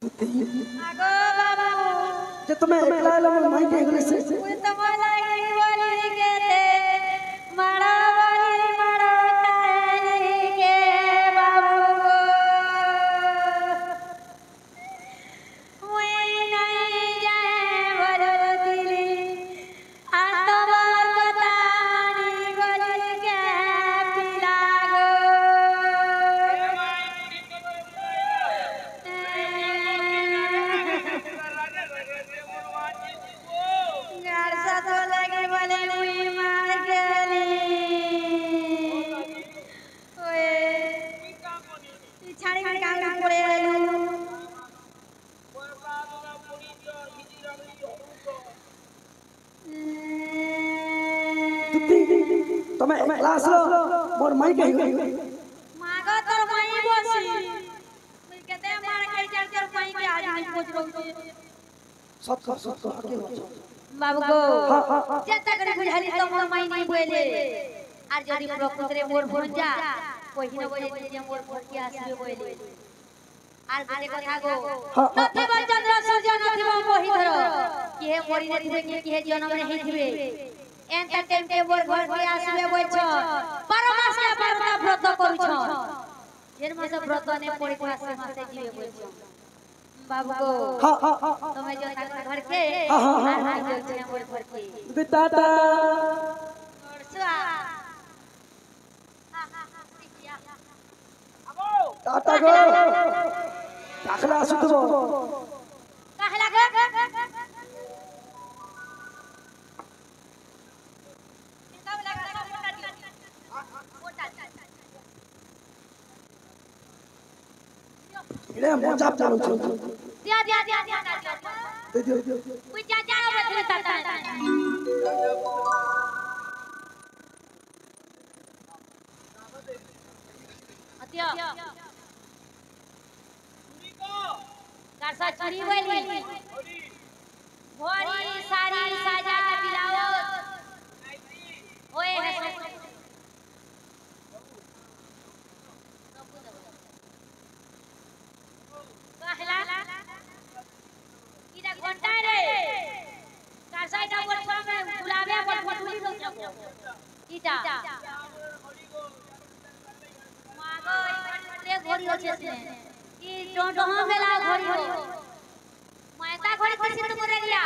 আগো বাবা যে তুমি একলা এলা মন মাই কে গলে সে ওই তোমালা বলি কেতে মারা বলি মারা কালি কে বাবু ওই নাই যায় বলো দিলি আর তোমার কথা নি বলি কে পিলাগো তুমি একলা আসলো মোর মাই কে গলে मागो तोर माई बसी मुई केते मार के चार चार माई के आज नहीं पूछ रही सत सत के बाबू गो जेता करे बुझाली तो मोर माई नहीं बोले আর যদি প্রকৃতরে মোর ভঞ্জা কহিন বলে যে মোর ভরকি আসবে বলে আর গোটে কথা গো নথিব চন্দ্র সূর্য নথিব মহিধর কি হে মরি নে থিবে কি হে জন্মে হেই থিবে এন্টা টেমকে মোর ভরকি আসবে বলছ 12 মাস কে 12টা ব্রত করছ এর মাসে ব্রত নে পরীক্ষা মাসে মাসে জিবে বলছ বাবু গো তুমি যে তার ঘর কে আর হাই বলছ মোর ভরকি টাটা মোরসুয়া টাটা গো টাকলা আসু তো কাহলা গো इले मजा चालू छ दिया दिया दिया दिया दे दियो कोई जा जा बतले ताता अतिया चुरी को कारसा चुरी बोली भोरी सारी साजा के बिलाओ ओए है कहला इरा घंटा रे कारसा जा बोल में गुलाबे बोल फटुली दो इटा मागो रे घोड़ी होछे से ई टोटो मेला घोड़ी हो मायता घोड़ी किसी तो करे लिया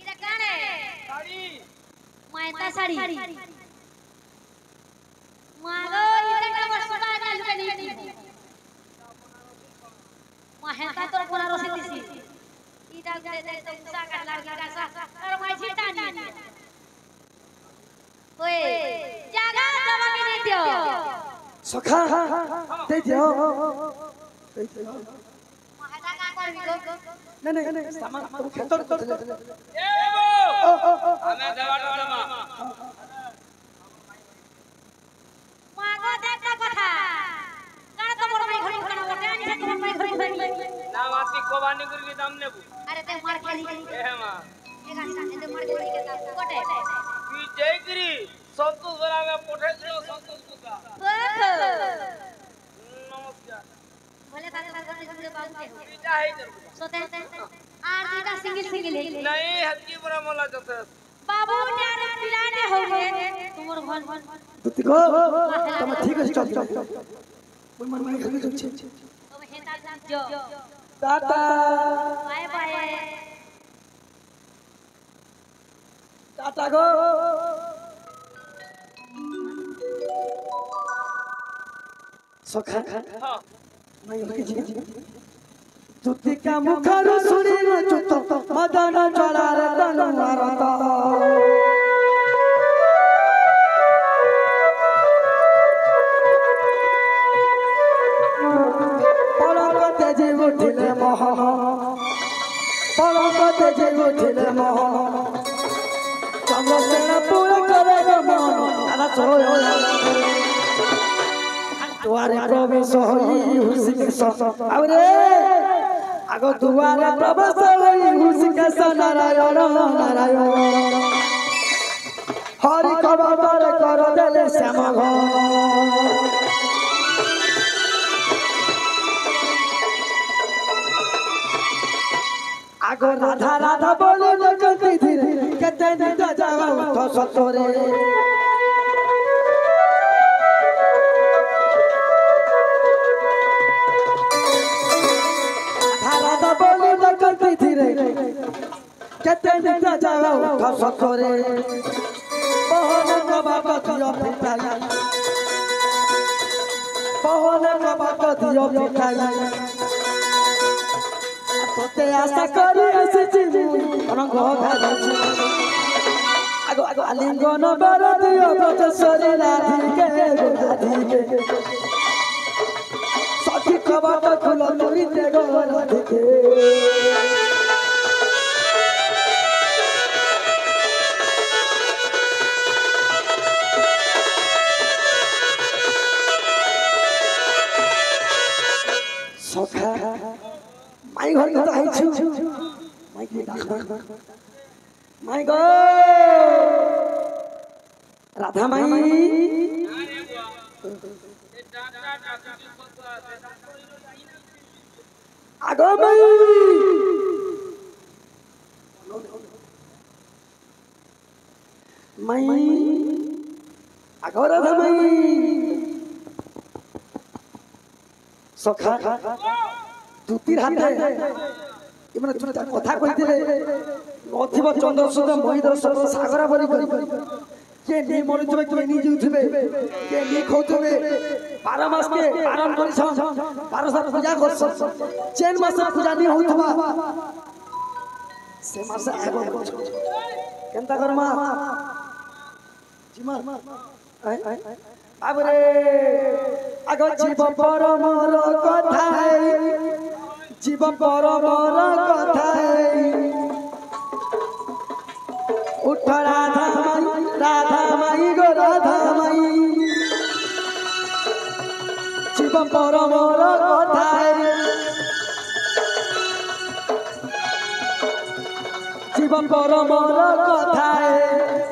इरा काने साड़ी मायता साड़ी मागो इटा वस्तु का लुके नहीं मायता तो पुरा रसी दिसी इटा करे दे तो उसा कर लागी का सा और माई छिटा नहीं ओए जागा जमा के दे दियो सखा दे दियो मायता का कर भी नहीं सामान तुम खेतर तो चले ए बाबू हमें देवाटा जमा मागो देखता कथा का तो मोर भाई घड़ी घड़ी ओटे नहीं है मोर भाई घड़ी घड़ी ना वासी कोबानी करके दाम ने अरे ते मार खेली ए मां एगा ते मार खेली के दाम कोटे की जयगिरी संतोष बरा में पोठे दियो संतोष का नमस्कार भले ताते बात करने बाबू के पीटा है जरूर सोते आर दीदा सिंगल है नहीं हत्ती बरा मोला जते बाबू यार पिलाने हो गए तुमर घर दुति को तुम ठीक है चल मोर मन माई खाली छ तुम हेता जो टाटा बाय बाय टाटा गो सखा हां नहीं होके जी दुति का मुखर सुनी न चुत मदन चलार तनुवार ता पलक तेजे उठिले मोह पलक तेजे उठिले मोह चंद्रसेन पूरा करे मन आना छोयो दुआरे प्रवेश होई हुसी के आवरे आगो दुआरे प्रवेश होई हुसी के नारायण नारायण हरि कबाटर कर देले श्याम आगो राधा राधा बोले जगती धीरे केते नित जाओ तो सतोरे राधा राधा बोले जगती धीरे केते नित जाओ तो सतोरे बहन कबाक दियो पिटाई बहन कबाक दियो पिटाई तोते आशा करी आसीची रंग घालुची आगो आगो आलिंगन बर दियो ब्रजेश्वरी राधिके सखी कबाट फूल तुरीते गो राधिके सखा माई घर तो आइछु माई के डाक माई गो राधा माई आगो माई माई आगो राधा माई सखा दुतीर हाथे इमने तुमता कथा कहिथिले नथिब चंद्रसूर्य महीधर सब सागरा भरी के नी मरुथबे के नी जुथबे के नी खौथबे 12 मास के पारण करिस 12 साल पूजा करस चैन मास पूजा नी होथबा से मास आगो केनता करमा जिमा आबरे आगो जीव परमर कथाय जीव परमर कथाय उठ राधा माई गो राधा माई जीव परमर कथाय जीव परमर कथाय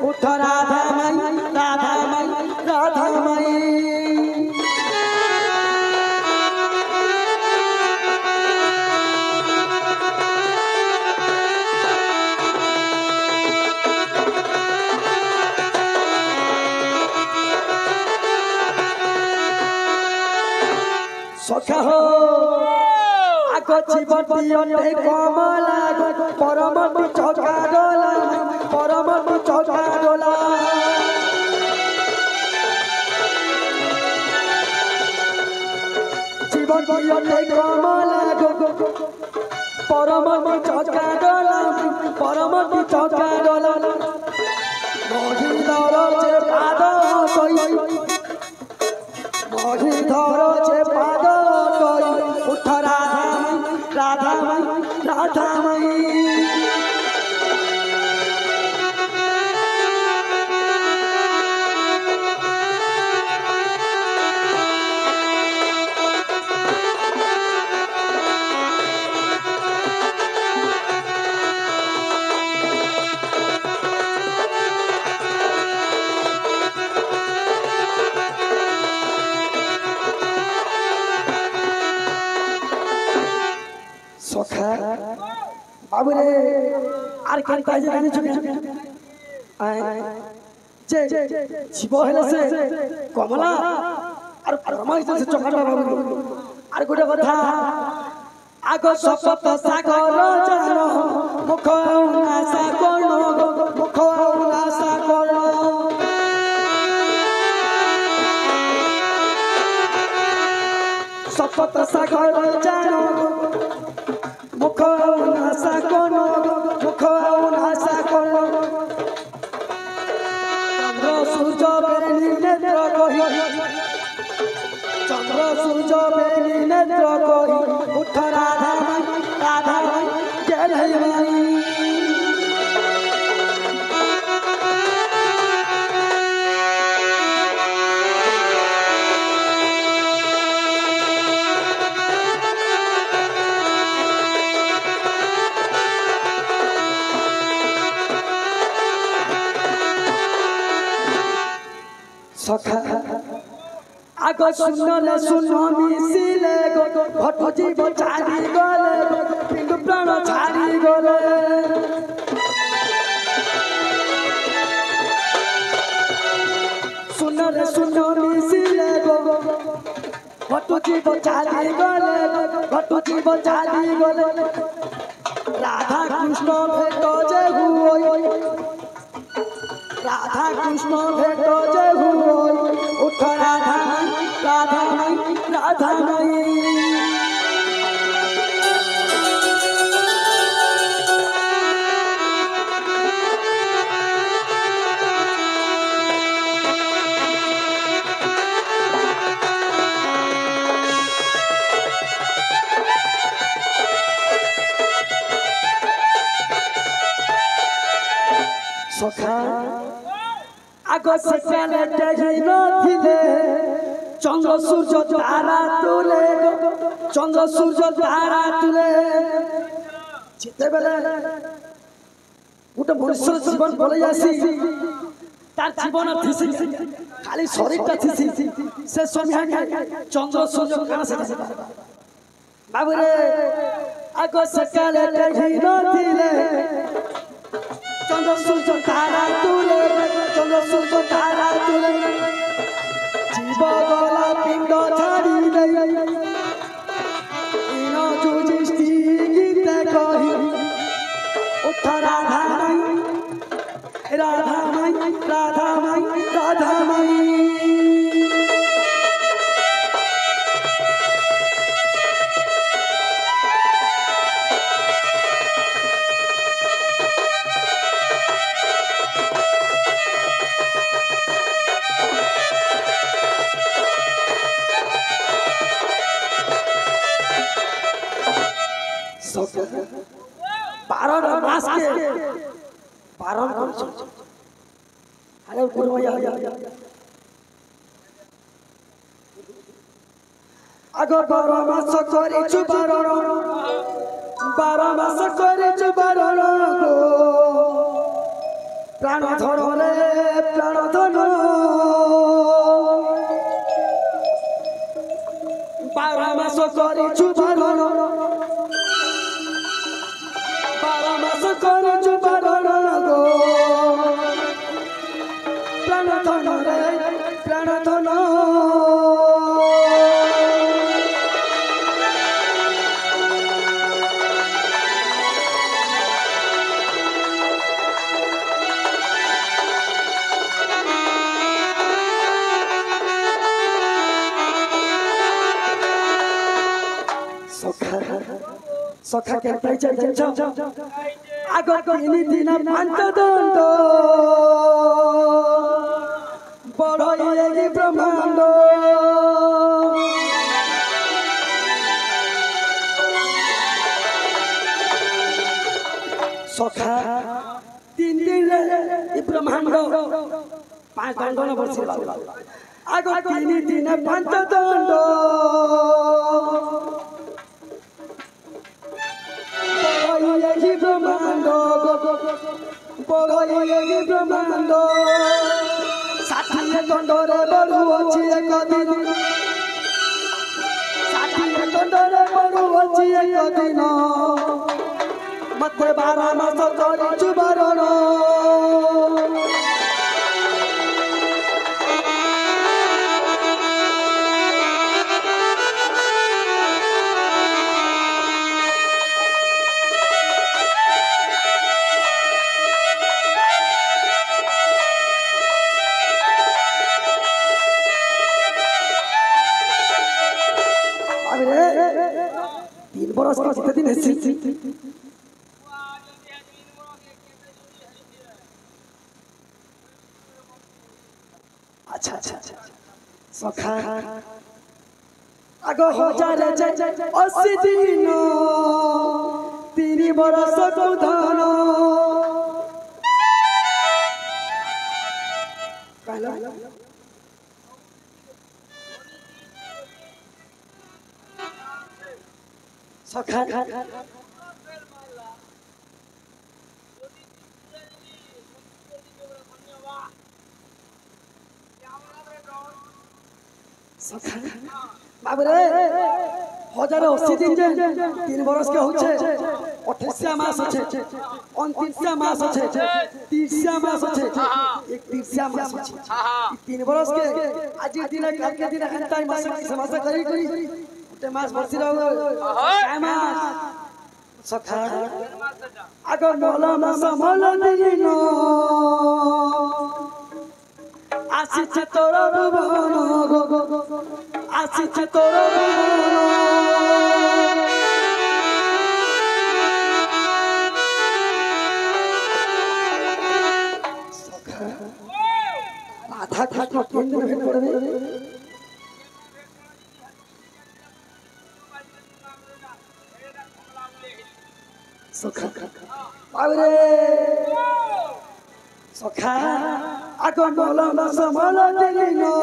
उठ राधा माई राधा माई राधा माई सखा हो आगो जीवती अटे कमला परमति चौका डोला परमति चौका डोला जीवती अटे कमला परमति चौका डोला परमति चौका डोला महीधर जे पाद कई महीधर जे पाद कई उठ राधा माई राधा माई सखा बाबू रे आर केनता जे जानि छु जे जीव हेले से कमला आर परमाई से चोखाटा बाबू आर गोटे कथा आगो सपत सागर जानो मुख आशा कोन मुख आशा कोन सपत सागर जानो मुख आशा कोन मुख आशा कोन चंद्र सूर्य बेनी नेत्र कहि चंद्र सूर्य बेनी नेत्र कहि उठ राधा माई जय माई सखा आग सुनले सुन मिसिले घटु जीव छाड़ी गले पिंडु प्राण छाड़ी गले सुनले सुन मिसिले घटु जीव छाड़ी गले घटु जीव छाड़ी गले राधा कृष्ण भेट जे हुई राधा कृष्ण भेट जे हुई उठ राधा राधा राधा सखा आग से काले टही नथिले चंद्र सूर्य तारा तुले चंद्र सूर्य तारा तुले जेते बेले गोटे मनुष्य जीवन पलि आसी तार जीवन थिसी खाली शरीर ता थिसी से समय चंद्र सूर्य काना से बाबू रे आग से काले टही नथिले चंद्र सूर्य तारा तुले चंद्र सूर्य तारा तुले जीव गला पिंड छाड़ी दे इन जुजिष्टि गीत कही उठ राधा माई राधा माई राधा माई राधा माई पारण मास के पारण कर अरे गुरु भैया आगो 12 मास करे छु पारण 12 मास करे छु पारण गो प्राण धन रे प्राण धन 12 मास करे छु पारण करे जो बारण गो प्राण धन रे प्राण धन सखा के परिचय जाओ आगो 3 दिन 5 दंड बड़ई ब्रह्मांड सखा 3 दिन ब्रह्मांड 5 दंड न बरसी आगो 3 दिन 5 दंड ब्रह्मांड बड़ई ब्रह्मांड 60 दंडरे बड़ू अच्छी एक दिन 60 दंडरे बड़ू अच्छी एक दिन मते 12 मास करिछु बारण बरस के जिते दिन हेसी अच्छा अच्छा सखा आगो हो जा रे 80 दिन 3 बरस को धन कहला सखा सखा बाबरे 1080 दिन जे 3 बरस के होछे 28 मास আছে 29 मास আছে 30 मास আছে 31 मास আছে 3 बरस के आज दिन काल के दिन हंताई मास की समस्या करी उते मास बरसी रहो काय मास सखा आगो मोला मास मोला दिनो आसीছে তোর ভুবন গো গো आसीছে তোর ভুবন सखा आधा खाट में केंद्र भेट पड़बे सखा बाबरे सखा आगो मोला समल दिनो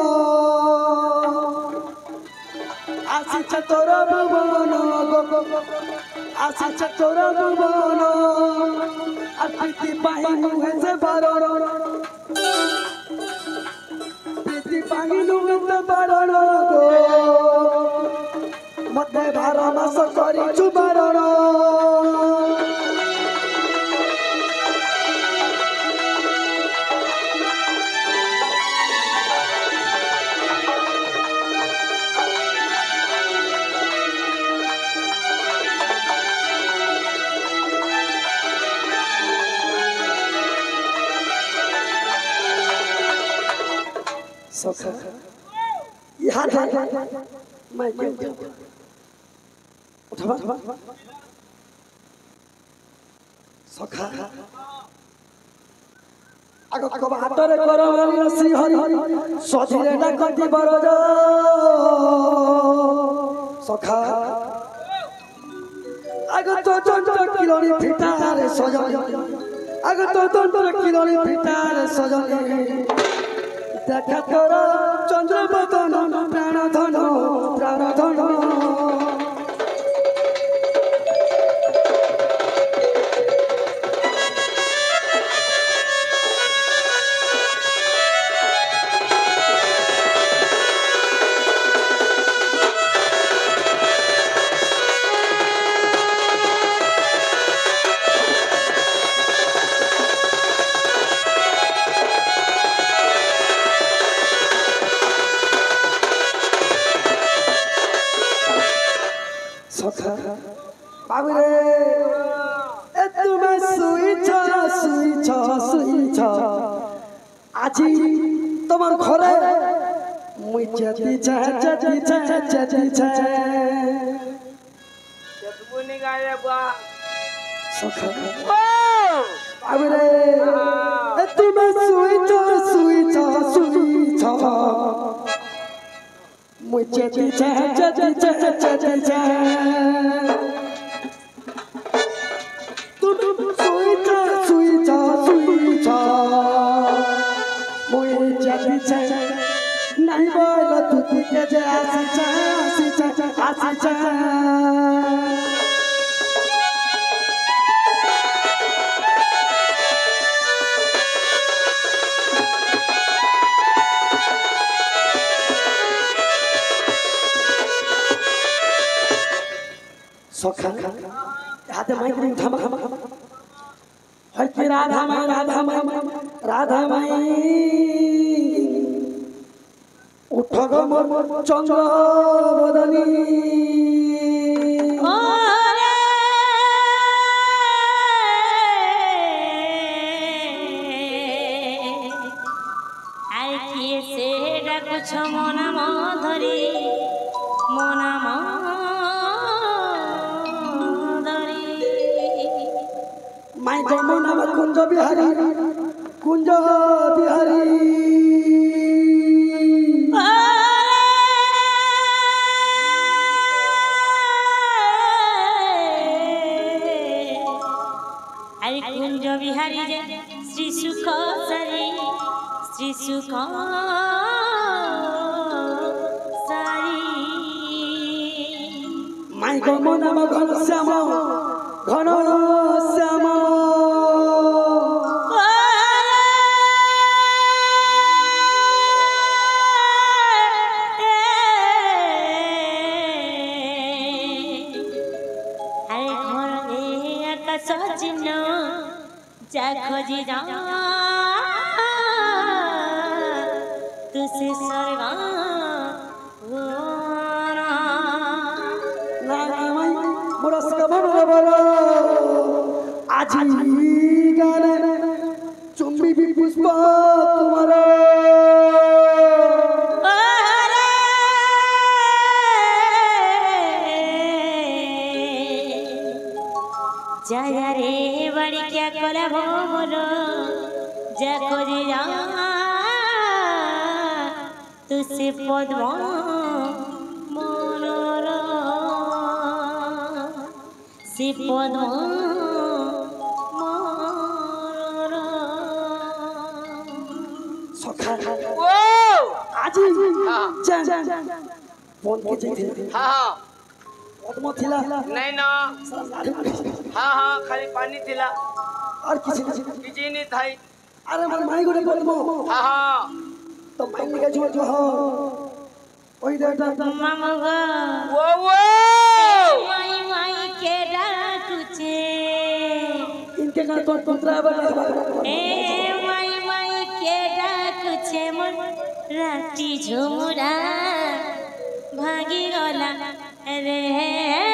आसीছে তোর ভুবন গো গো आसीছে তোর ভুবন अतिथि पाहिनु से बारण प्रीति पाहिनु से बारण गो मते भारण सकरी छु बारण सखा यहाँ मैं उठवा सखा आगो कब हातरे करवाली श्री हरि सजिले ना कति बरज सखा आगो तो चंद्र किलोनी फिटारे सजनी आगो तो चंद्र किलोनी फिटारे सजनी देखा तोरा चंद्र बदन प्राण धन बाबरे ए तुम्हें सुई छ আজি তোমার ঘরে মুই যেতি चतमुनी गाया बा सखा बाबरे ए तुम्हें सुई छ मुई जेती तुम सुई छ मुई जेती नहीं बोल तू के जे आसी छ सखा याद माई धम है कि राधा माई उठ गो मोर चंद्र बदनी से डाकुछ मो नाम धरी मो नाम माई जमो नाम कुंज बिहारी अरे कुंज बिहारी जे श्री सुख सारी माई जमो नाम घन श्याम खोजी जा तुसे सरगा मोरा सगमन बरो আজি গানে চুম্বি পুষ্প তোমার जया रे बड़ी क्या कोला भोमलो जको जी जा तुसे पद्म मनोर से पद्म मनोर সখা ও আজি হ্যাঁ ফোন কে যাইতে হ্যাঁ পদ্ম থিলা नहीं ना हाँ हाँ खाली पानी थिला আর কিছু किसी नहीं थाई আরে আমার মাই গরে পদ্ম हाँ हाँ তো মাই নিকে জো জো ওই দেটা मामा गो वो माई माई के डाकुचे इनके का तो तंत्राबा ए माई माई के डाकुचे मन राती झुमुरा भागी गला रे